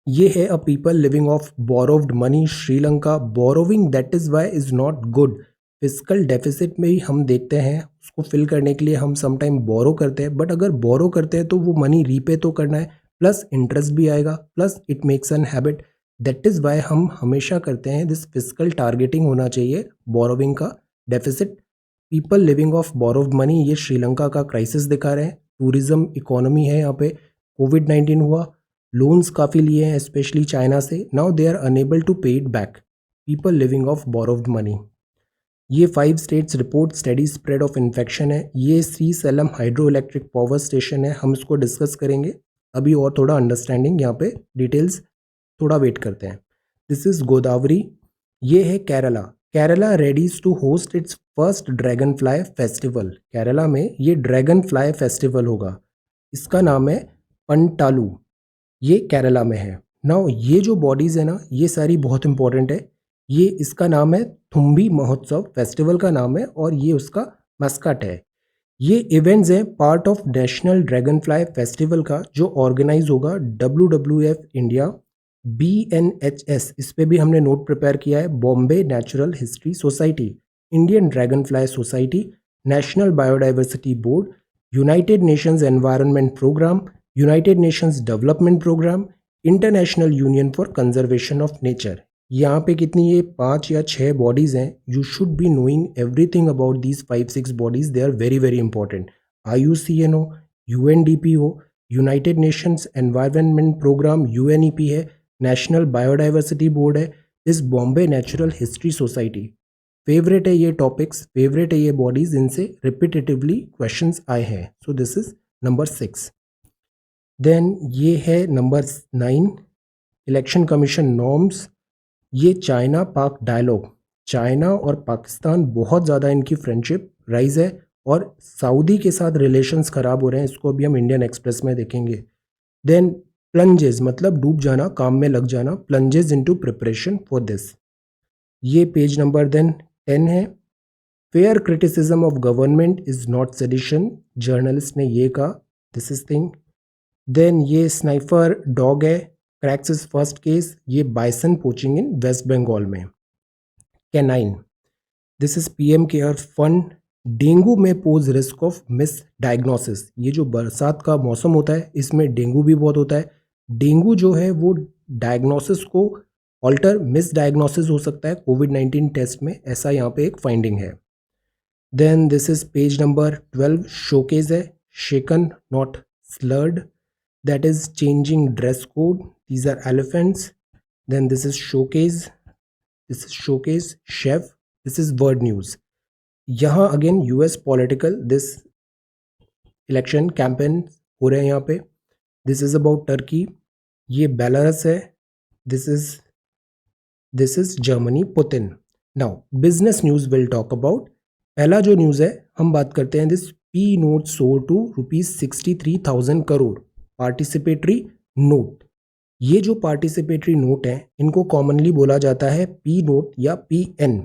ये है a people living off borrowed money Sri Lanka. Borrowing that is why is not good. Physical deficit में ही हम देखते हैं उसको फिल करने के लिए हम समटाइम बोरो करते हैं, बट अगर बोरो करते हैं तो वो मनी रीपे तो करना है, प्लस इंटरेस्ट भी आएगा, plus it makes an habit. That is why हम हमेशा करते हैं दिस फिजिकल टारगेटिंग होना चाहिए बोरोविंग का deficit. People living off borrowed money, ये श्रीलंका का क्राइसिस दिखा रहे हैं। टूरिज्म इकोनॉमी है यहाँ पे, कोविड-19 हुआ, लोन्स काफ़ी लिए हैं स्पेशली चाइना से, now they are unable to pay it back. People living off borrowed money. ये 5 states report study spread of infection है। ये Srisailam hydro electric power station है, हम इसको डिस्कस करेंगे अभी और थोड़ा अंडरस्टैंडिंग यहाँ पे डिटेल्स थोड़ा वेट करते हैं। This is Godavari. ये है Kerala. Kerala readies to host its first dragonfly festival. Kerala में ये ड्रैगन फ्लाई फेस्टिवल होगा, इसका नाम है पंटालू। ये केरला में है। नाउ ये जो बॉडीज़ है ना ये सारी बहुत इंपॉर्टेंट है। ये इसका नाम है थुम्बी महोत्सव, फेस्टिवल का नाम है, और ये उसका मस्कट है। ये इवेंट्स हैं part of national dragon fly festival का जो ऑर्गेनाइज होगा WWF इंडिया, BNHS, इस पे भी हमने नोट प्रिपेयर किया है, Bombay natural history society, Indian dragonfly society, national biodiversity board, United Nations environment programme, United Nations development programme, international union for conservation of nature. यहाँ पे कितनी ये 5 या 6 बॉडीज़ हैं। You should be knowing everything about these 5-6 bodies, they are very very important. IUCN हो, UNDP हो, United Nations environment programme UNEP है, national biodiversity board है, इस Bombay natural history society. Favourite है ये टॉपिक्स, फेवरेट है ये बॉडीज़, इनसे रिपीटेटिवली क्वेश्चंस आए हैं। So this is number 6। Then ये है नंबर 9, इलेक्शन कमीशन नॉर्म्स। ये चाइना पाक डायलॉग, चाइना और पाकिस्तान बहुत ज़्यादा इनकी फ्रेंडशिप राइज है और सऊदी के साथ रिलेशंस ख़राब हो रहे हैं, इसको अभी हम इंडियन एक्सप्रेस में देखेंगे। देन प्लंजेस मतलब डूब जाना, काम में लग जाना, plunges into preparation for this. ये पेज नंबर देन 10 है। Fair criticism of government is not sedition, journalist ने ये कहा, दिस इज थिंग। देन ये स्नाइपर डॉग है, क्रैक्स इज फर्स्ट केस, ये bison poaching in West Bengal में। Canine, this is PM care fund. Dengue में pose risk of misdiagnosis, ये जो बरसात का मौसम होता है इसमें डेंगू भी बहुत होता है। डेंगू जो है वो डायग्नोसिस को ऑल्टर, मिस डायग्नोसिस हो सकता है कोविड-19 टेस्ट में, ऐसा यहाँ पे एक फाइंडिंग है। Then this is page number 12, showcase है, shaken not slurred, that is changing dress code, these are elephants, Then this is showcase, chef, this is world news. यहाँ again US political this election campaign हो रहे हैं यहाँ पे. This is about Turkey, ये Belarus है. This is Germany, Putin. Now business news will talk about. पहला जो न्यूज़ है हम बात करते हैं this P note soar to ₹63,000 crore participatory note. ये जो पार्टिसिपेटरी नोट हैं इनको कॉमनली बोला जाता है पी नोट या PN.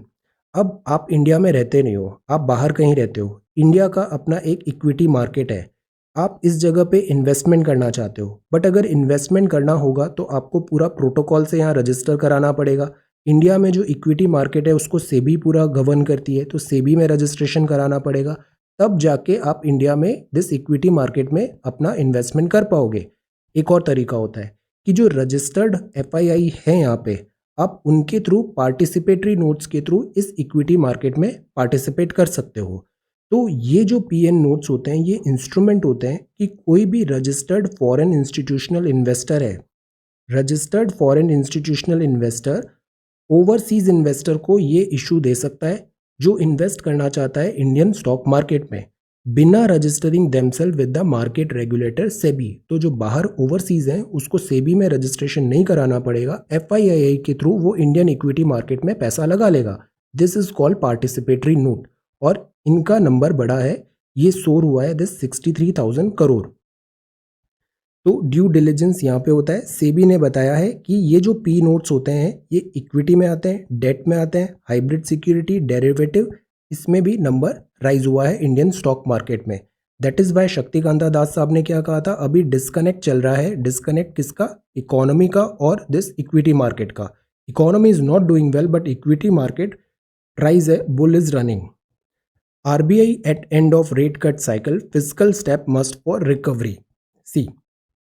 अब आप इंडिया में रहते नहीं हो, आप बाहर कहीं रहते हो. इंडिया का अपना एक इक्विटी मार्केट है, आप इस जगह पे इन्वेस्टमेंट करना चाहते हो. बट अगर इन्वेस्टमेंट करना होगा तो आपको पूरा प्रोटोकॉल से यहाँ रजिस्टर कराना पड़ेगा. इंडिया में जो इक्विटी मार्केट है उसको सेबी पूरा गवर्न करती है, तो सेबी में रजिस्ट्रेशन कराना पड़ेगा. तब जाके आप इंडिया में दिस इक्विटी मार्केट में अपना इन्वेस्टमेंट कर पाओगे. एक और तरीका होता है कि जो रजिस्टर्ड FII है यहाँ पे, आप उनके थ्रू पार्टिसिपेटरी नोट्स के थ्रू इस इक्विटी मार्केट में पार्टिसिपेट कर सकते हो. तो ये जो PN नोट्स होते हैं ये इंस्ट्रूमेंट होते हैं कि कोई भी रजिस्टर्ड फॉरेन इंस्टीट्यूशनल इन्वेस्टर है, registered foreign institutional investor overseas investor को ये इशू दे सकता है जो इन्वेस्ट करना चाहता है इंडियन स्टॉक मार्केट में बिना registering themselves with the market regulator SEBI. तो जो बाहर ओवरसीज हैं उसको सेबी में रजिस्ट्रेशन नहीं कराना पड़ेगा, FII के थ्रू वो इंडियन इक्विटी मार्केट में पैसा लगा लेगा. This is called participatory note और इनका नंबर बड़ा है, ये सोर हुआ है दिस 63,000 करोड़. तो ड्यू डिलिजेंस यहाँ पे होता है. सेबी ने बताया है कि ये जो पी नोट्स होते हैं ये इक्विटी में आते हैं, डेट में आते हैं, हाइब्रिड सिक्योरिटी, डेरिवेटिव, इसमें भी नंबर राइज हुआ है इंडियन स्टॉक मार्केट में. दैट इज़ वाई शक्तिकांता दास साहब ने क्या कहा था, अभी डिस्कनेक्ट चल रहा है. डिस्कनेक्ट किसका? इकोनॉमी का और दिस इक्विटी मार्केट का. Economy is not doing well but equity market rise है, bull is running. RBI at end of rate cut cycle, fiscal step must for recovery. See,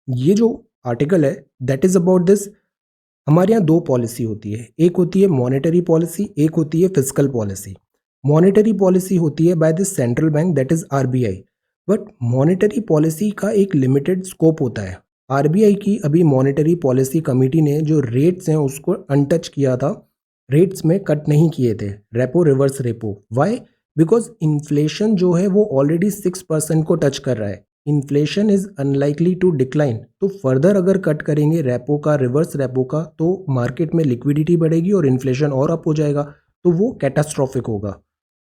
ये जो आर्टिकल है that is about this. हमारे यहाँ दो policy होती है, एक होती है मॉनेटरी पॉलिसी, एक होती है फिस्कल पॉलिसी. मॉनेटरी पॉलिसी होती है by this central bank that is RBI. But monetary policy का एक लिमिटेड स्कोप होता है. RBI की अभी मॉनेटरी पॉलिसी कमेटी ने जो रेट्स हैं उसको अनटच किया था, रेट्स में कट नहीं किए थे, repo reverse repo. Why? Because inflation जो है वो ऑलरेडी 6% को टच कर रहा है. Inflation is unlikely to decline. तो फर्दर अगर कट करेंगे रेपो का, रिवर्स रेपो का, तो मार्केट में लिक्विडिटी बढ़ेगी और इन्फ्लेशन और अप हो जाएगा, तो वो कैटास्ट्रॉफिक होगा.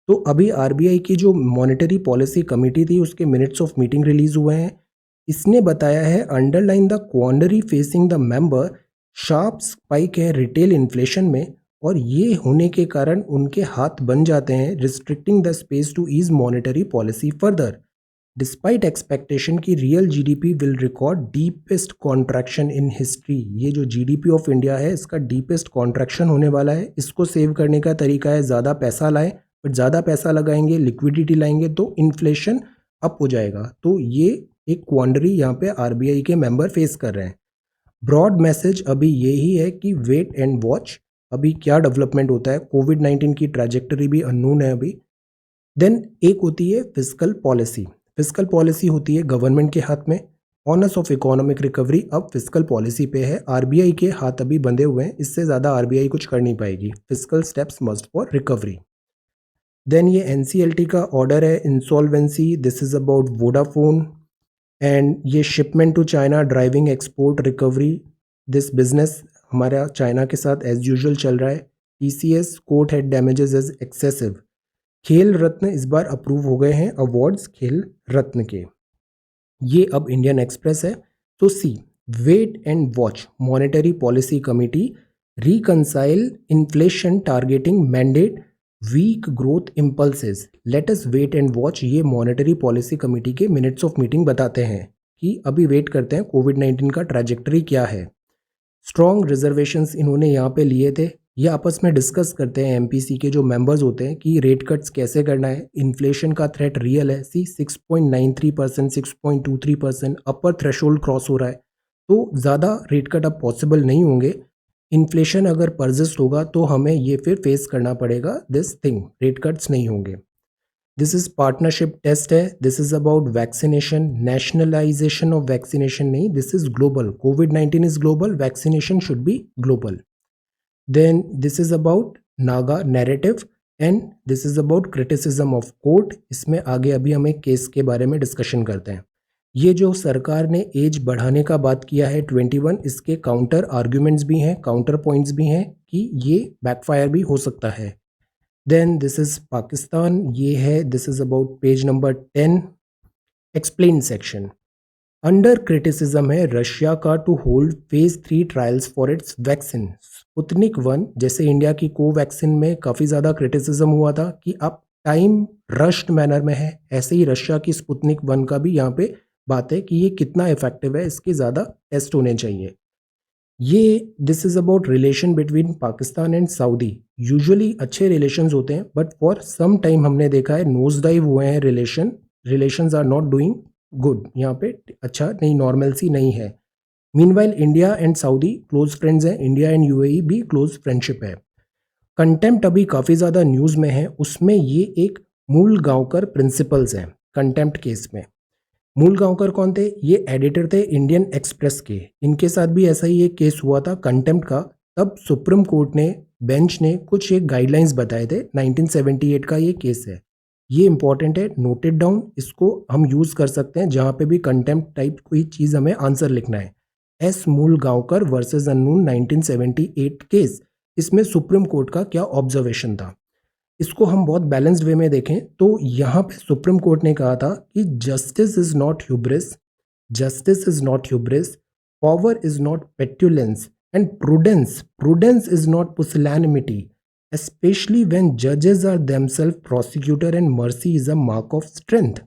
तो अभी RBI की जो मॉनेटरी पॉलिसी कमेटी थी उसके मिनट्स ऑफ मीटिंग रिलीज हुए हैं. इसने बताया है underline the quandary facing the member, sharp spike है रिटेल इन्फ्लेशन में और ये होने के कारण उनके हाथ बन जाते हैं restricting the space to ease monetary policy further. Despite expectation की real GDP will record deepest contraction in history. ये जो GDP ऑफ इंडिया है इसका डीपेस्ट कॉन्ट्रैक्शन होने वाला है. इसको सेव करने का तरीका है ज़्यादा पैसा लाएं, बट ज़्यादा पैसा लगाएंगे, लिक्विडिटी लाएंगे तो इन्फ्लेशन अप हो जाएगा. तो ये एक क्वांडरी यहाँ पे RBI के मेंबर फेस कर रहे हैं. ब्रॉड मैसेज अभी यही है कि वेट एंड वॉच, अभी क्या डेवलपमेंट होता है. कोविड-19 की ट्रैजेक्टरी भी अननोन है अभी. देन एक होती है फिस्कल पॉलिसी. फिस्कल पॉलिसी होती है गवर्नमेंट के हाथ में. ऑनर्स ऑफ इकोनॉमिक रिकवरी अब फिस्कल पॉलिसी पे है. RBI के हाथ अभी बंधे हुए हैं, इससे ज़्यादा RBI कुछ कर नहीं पाएगी. Fiscal steps must for recovery. Then ये NCLT का ऑर्डर है insolvency, this is about Vodafone. And ये shipment to China driving export recovery. This business हमारा चाइना के साथ एज यूजुअल चल रहा है. TCS court head damages is excessive. Khel Ratna इस बार अप्रूव हो गए हैं, अवार्ड्स खेल रत्न के. ये अब इंडियन एक्सप्रेस है. तो see, wait and watch monetary policy committee reconcile inflation targeting mandate weak growth impulses. Let us wait and watch. ये मॉनेटरी पॉलिसी कमेटी के मिनट्स ऑफ मीटिंग बताते हैं कि अभी वेट करते हैं कोविड-19 का ट्रैजेक्टरी क्या है. स्ट्रॉन्ग रिजर्वेशंस इन्होंने यहाँ पे लिए थे. ये आपस में डिस्कस करते हैं MPC के जो मेंबर्स होते हैं कि रेट कट्स कैसे करना है. इन्फ्लेशन का थ्रेट रियल है. 6.93%, 6.23% अपर थ्रेशोल्ड क्रॉस हो रहा है. तो ज़्यादा रेट कट अब पॉसिबल नहीं होंगे. इन्फ्लेशन अगर परसिस्ट होगा तो हमें ये फिर फेस करना पड़ेगा दिस थिंग, रेट कट्स नहीं होंगे. दिस इज पार्टनरशिप टेस्ट है, this is about vaccination, nationalisation of vaccination नहीं, दिस इज ग्लोबल, कोविड-19 is global, vaccination should be global. Then this is about Naga narrative and this is about criticism of court. इसमें आगे अभी हम एक case के बारे में डिस्कशन करते हैं. ये जो सरकार ने एज बढ़ाने का बात किया है 21, इसके काउंटर आर्ग्यूमेंट्स भी हैं, काउंटर पॉइंट्स भी हैं कि ये बैकफायर भी हो सकता है. देन दिस इज पाकिस्तान, ये है, this is about page number 10, explain section. Under criticism है रशिया का to hold phase 3 trials for its vaccine Sputnik 1. जैसे इंडिया की कोवैक्सीन में काफ़ी ज़्यादा क्रिटिसिज्म हुआ था कि अब टाइम रश्ड मैनर में है, ऐसे ही रशिया की स्पुतनिक 1 का भी यहाँ पे बात है कि ये कितना इफेक्टिव है, इसके ज़्यादा टेस्ट होने चाहिए. ये this is about relation between Pakistan and Saudi. Usually अच्छे रिलेशंस होते हैं बट फॉर सम टाइम हमने देखा है नोज डाइव हुए हैं relations are not doing good. यहाँ पे अच्छा नहीं, नॉर्मलसी नहीं है. Meanwhile India and Saudi close friends हैं, इंडिया एंड यूएई भी क्लोज फ्रेंडशिप है. कंटेम्प्ट अभी काफ़ी ज़्यादा न्यूज़ में है, उसमें ये एक मूल गांवकर प्रिंसिपल्स हैं कंटेम्प्ट केस में. मूल गांवकर कौन थे? ये एडिटर थे इंडियन एक्सप्रेस के. इनके साथ भी ऐसा ही एक केस हुआ था कंटेम्प्ट का. तब सुप्रीम कोर्ट ने, बेंच ने कुछ एक गाइडलाइंस बताए थे. 1978 का ये केस है. ये इंपॉर्टेंट है, नोटेड डाउन, इसको हम यूज़ कर सकते हैं जहाँ पे भी कंटेम्प्ट टाइप कोई चीज़ हमें आंसर लिखना है. S Mulgaonkar versus unknown 1978 case. इसमें सुप्रीम कोर्ट का क्या ऑब्जर्वेशन था, इसको हम बहुत बैलेंस्ड वे में देखें तो यहाँ पे सुप्रीम कोर्ट ने कहा था कि justice is not hubris, justice is not hubris, power is not petulance and prudence is not pusillanimity, especially when judges are themselves prosecutor and mercy is a mark of strength.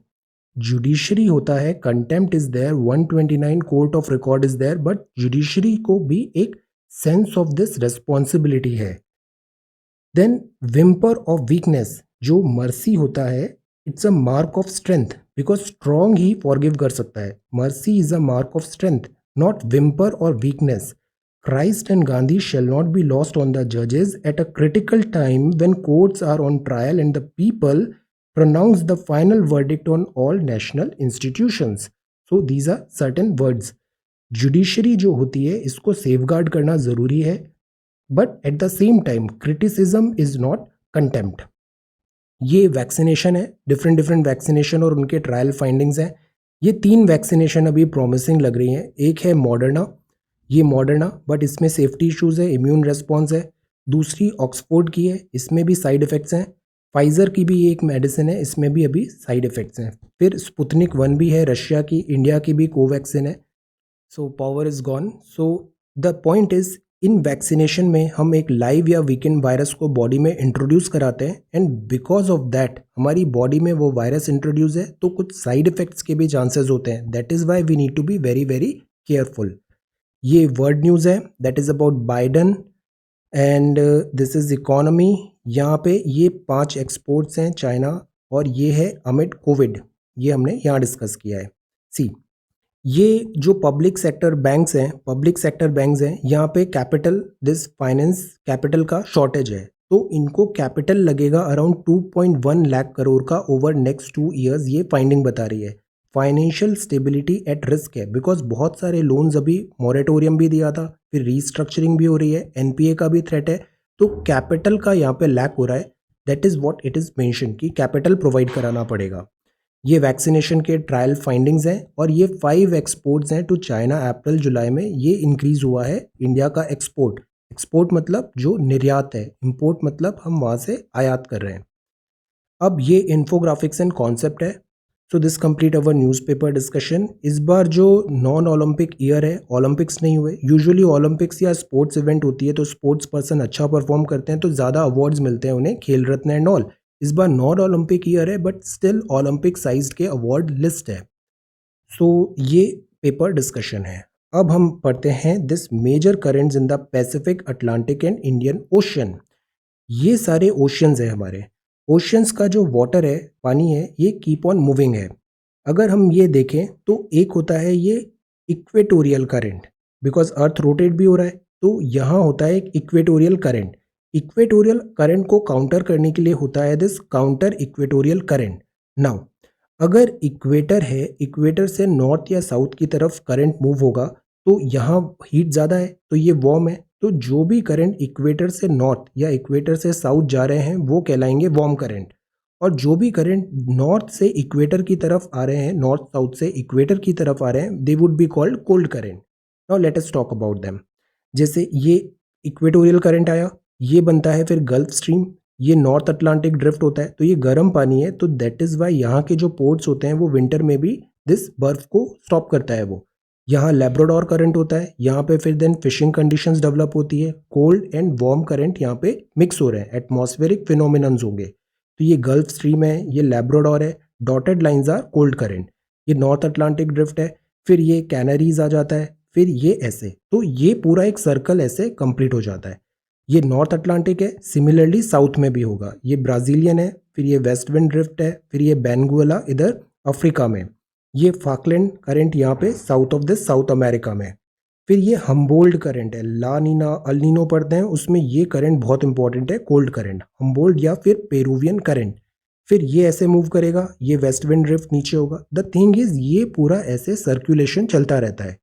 Judiciary होता है, contempt is there, 129 court of record is there, but judiciary को भी एक sense of this responsibility है. Then whimper of weakness, जो mercy होता है, it's a mark of strength because strong ही फॉरगिव कर सकता है. Mercy is a mark of strength, not whimper और weakness. Christ and Gandhi shall not be lost on the judges at a critical time when courts are on trial and the people pronounce the final verdict on all national institutions. So these are certain words. Judiciary जो होती है इसको safeguard करना ज़रूरी है, but at the same time criticism is not contempt. ये vaccination है, different vaccination और उनके ट्रायल फाइंडिंग्स हैं. ये 3 वैक्सीनेशन अभी प्रॉमिसिंग लग रही हैं. एक है मॉडर्ना, ये मॉडर्ना बट इसमें सेफ्टी इश्यूज़ है, इम्यून रेस्पॉन्स है. दूसरी ऑक्सफोर्ड की है, इसमें भी साइड इफ़ेक्ट्स हैं. फाइज़र की भी एक मेडिसिन है, इसमें भी अभी साइड इफ़ेक्ट्स हैं. फिर स्पुतनिक 1 भी है रशिया की, इंडिया की भी कोवैक्सीन है. So power is gone. So the point is in vaccination में हम एक लाइव या वीकेंड वायरस को बॉडी में इंट्रोड्यूस कराते हैं एंड बिकॉज ऑफ दैट हमारी बॉडी में वो वायरस इंट्रोड्यूस है तो कुछ साइड इफ़ेक्ट्स के भी चांसेस होते हैं. That is why we need to be very very careful. ये वर्ल्ड न्यूज़ है, that is about Biden and this is economy. यहाँ पे ये 5 एक्सपोर्ट्स हैं चाइना और ये है अमिड कोविड, ये हमने यहाँ डिस्कस किया है. सी, ये जो पब्लिक सेक्टर बैंक्स हैं, यहाँ पे कैपिटल, दिस फाइनेंस कैपिटल का शॉर्टेज है तो इनको कैपिटल लगेगा अराउंड 2.1 लाख करोड़ का ओवर नेक्स्ट 2 ईयर्स. ये फाइंडिंग बता रही है. फाइनेंशियल स्टेबिलिटी एट रिस्क है बिकॉज बहुत सारे लोन्स अभी मॉरेटोरियम भी दिया था, फिर रीस्ट्रक्चरिंग भी हो रही है, एनपीए का भी थ्रेट है, तो कैपिटल का यहाँ पे लैक हो रहा है. That is what it is mention कि कैपिटल प्रोवाइड कराना पड़ेगा. ये वैक्सीनेशन के ट्रायल फाइंडिंग्स हैं और ये 5 एक्सपोर्ट्स हैं टू चाइना. अप्रैल जुलाई में ये इंक्रीज हुआ है इंडिया का एक्सपोर्ट मतलब जो निर्यात है, इम्पोर्ट मतलब हम वहाँ से आयात कर रहे हैं. अब ये इन्फोग्राफिक्स एंड कॉन्सेप्ट है. So this complete our newspaper discussion. इस बार जो नॉन ओलंपिक ईयर है, ओलंपिक्स नहीं हुए. यूजुअली ओलंपिक्स या स्पोर्ट्स इवेंट होती है तो स्पोर्ट्स पर्सन अच्छा परफॉर्म करते हैं तो ज़्यादा अवार्ड्स मिलते हैं उन्हें, खेल रत्न एंड ऑल. इस बार नॉन ओलंपिक ईयर है बट स्टिल ओलंपिक साइज के अवार्ड लिस्ट है. सो ये पेपर डिस्कशन है. अब हम पढ़ते हैं this major currents in the Pacific, Atlantic and Indian Ocean. ये सारे ओशंस हैं हमारे. ओशंस का जो वाटर है, पानी है, ये कीप ऑन मूविंग है. अगर हम ये देखें तो एक होता है ये equatorial current because earth rotate भी हो रहा है तो यहाँ होता है एक इक्वेटोरियल करंट. इक्वेटोरियल करंट को काउंटर करने के लिए होता है this counter equatorial current. Now अगर इक्वेटर है, इक्वेटर से नॉर्थ या साउथ की तरफ करंट मूव होगा तो यहाँ हीट ज़्यादा है तो ये वार्म है, तो जो भी करंट इक्वेटर से नॉर्थ या इक्वेटर से साउथ जा रहे हैं वो कहलाएंगे वार्म करंट, और जो भी करंट नॉर्थ से इक्वेटर की तरफ आ रहे हैं, नॉर्थ साउथ से इक्वेटर की तरफ आ रहे हैं, they would be called cold current. Now let us talk about them. जैसे ये इक्वेटोरियल करंट आया, ये बनता है फिर गल्फ स्ट्रीम, ये नॉर्थ अटलांटिक ड्रिफ्ट होता है, तो ये गर्म पानी है, तो दैट इज़ वाई यहाँ के जो पोर्ट्स होते हैं वो विंटर में भी दिस बर्फ को स्टॉप करता है। वो यहाँ लैब्राडोर करंट होता है, यहाँ पे फिर देन फिशिंग कंडीशंस डेवलप होती है, कोल्ड एंड वार्म करंट यहाँ पे मिक्स हो रहे हैं, एटमॉस्फेरिक फिनोमिनन्स होंगे। तो ये गल्फ स्ट्रीम है, ये लैब्राडोर है, dotted lines are cold current, ये नॉर्थ अटलांटिक ड्रिफ्ट है, फिर ये कैनरीज आ जाता है, फिर ये ऐसे, तो ये पूरा एक सर्कल ऐसे कंप्लीट हो जाता है। ये नॉर्थ अटलांटिक है, सिमिलरली साउथ में भी होगा, ये ब्राज़ीलियन है, फिर ये वेस्ट विंड ड्रिफ्ट है, फिर ये बेंगुएला इधर अफ्रीका में, ये फाकलैंड करंट यहाँ पे south of this south America में, फिर ये हम्बोल्ड करंट है, ला नीना अल नीनो पढ़ते हैं उसमें ये करंट बहुत इंपॉर्टेंट है, कोल्ड करंट हम्बोल्ड या फिर पेरुवियन करंट, फिर ये ऐसे मूव करेगा, ये वेस्ट विंड ड्रिफ्ट नीचे होगा। द थिंग इज ये पूरा ऐसे सर्कुलेशन चलता रहता है।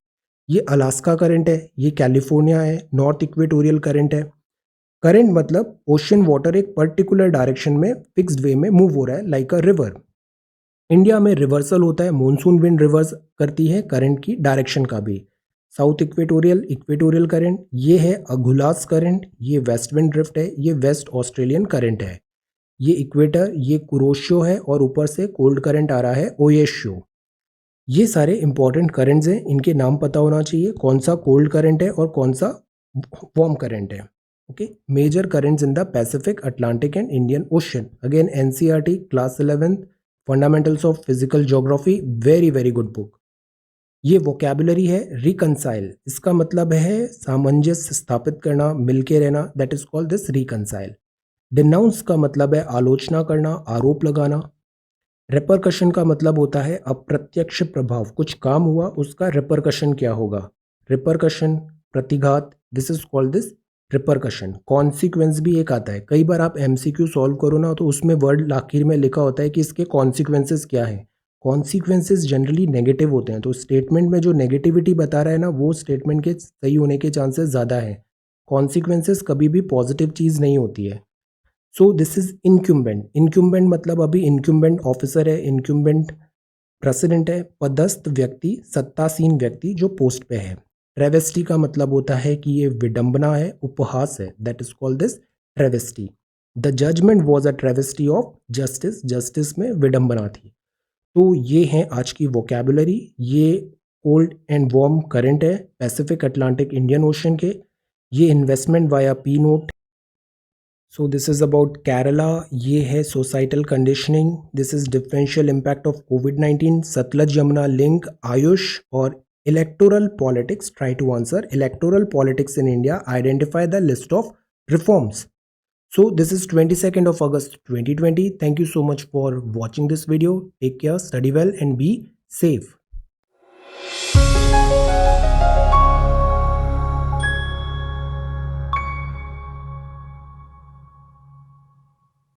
ये अलास्का करंट है, ये कैलिफोर्निया है, नॉर्थ इक्वेटोरियल करंट है। करंट मतलब ओशन वाटर एक पर्टिकुलर डायरेक्शन में फिक्स्ड वे में मूव हो रहा है लाइक अ रिवर। इंडिया में रिवर्सल होता है, मॉनसून विंड रिवर्स करती है करंट की डायरेक्शन का भी। साउथ इक्वेटोरियल इक्वेटोरियल करंट, ये है अगुलास करंट, ये वेस्ट विंड ड्रिफ्ट है, ये वेस्ट ऑस्ट्रेलियन करंट है, ये इक्वेटर, ये कुरोशियो है, और ऊपर से कोल्ड करंट आ रहा है ओएशियो। ये सारे इंपॉर्टेंट करंट्स हैं, इनके नाम पता होना चाहिए, कौन सा कोल्ड करंट है और कौन सा वार्म करंट है। Okay, major currents in the Pacific, Atlantic and Indian Ocean. Again NCERT class 11th fundamentals of physical geography, very very good book. ये वोकेबुलरी है रिकंसाइल, इसका मतलब है सामंजस्य स्थापित करना, मिलके रहना, that is called this reconcile. Denounce का मतलब है आलोचना करना, आरोप लगाना। रेपरकशन का मतलब होता है अप्रत्यक्ष प्रभाव, कुछ काम हुआ उसका रेपरकशन क्या होगा, रेपरकशन प्रतिघात, this is called this repercussion. Consequence भी एक आता है, कई बार आप एमसीक्यू सॉल्व करो ना तो उसमें वर्ड आखिर में लिखा होता है कि इसके कॉन्सिक्वेंसेस क्या है। कॉन्सिक्वेंसेस जनरली नेगेटिव होते हैं, तो स्टेटमेंट में जो नेगेटिविटी बता रहा है ना वो स्टेटमेंट के सही होने के चांसेस ज़्यादा है। कॉन्सिक्वेंसेस कभी भी पॉजिटिव चीज़ नहीं होती है। सो दिस इज इनक्यूम्बेंट, इनक्यूम्बेंट मतलब अभी इनक्यूम्बेंट ऑफिसर है, इनक्यूम्बेंट प्रेसिडेंट है, पदस्थ व्यक्ति, सत्तासीन व्यक्ति जो पोस्ट पे है। ट्रेवेस्टी का मतलब होता है कि ये विडंबना है, उपहास है, that is called this travesty. The judgement was a travesty of justice, justice में विडंबना थी। तो ये है आज की वोकेबुलरी। ये कोल्ड एंड वार्म करंट है पैसिफिक अटलांटिक इंडियन ओशन के। ये investment via P note. So this is about Kerala, ये है societal conditioning, this is differential impact of कोविड-19, सतलज यमुना लिंक, आयुष और electoral politics. Try to answer electoral politics in India, identify the list of reforms. So this is 22nd of August 2020. Thank you so much for watching this video. Take care, study well and be safe.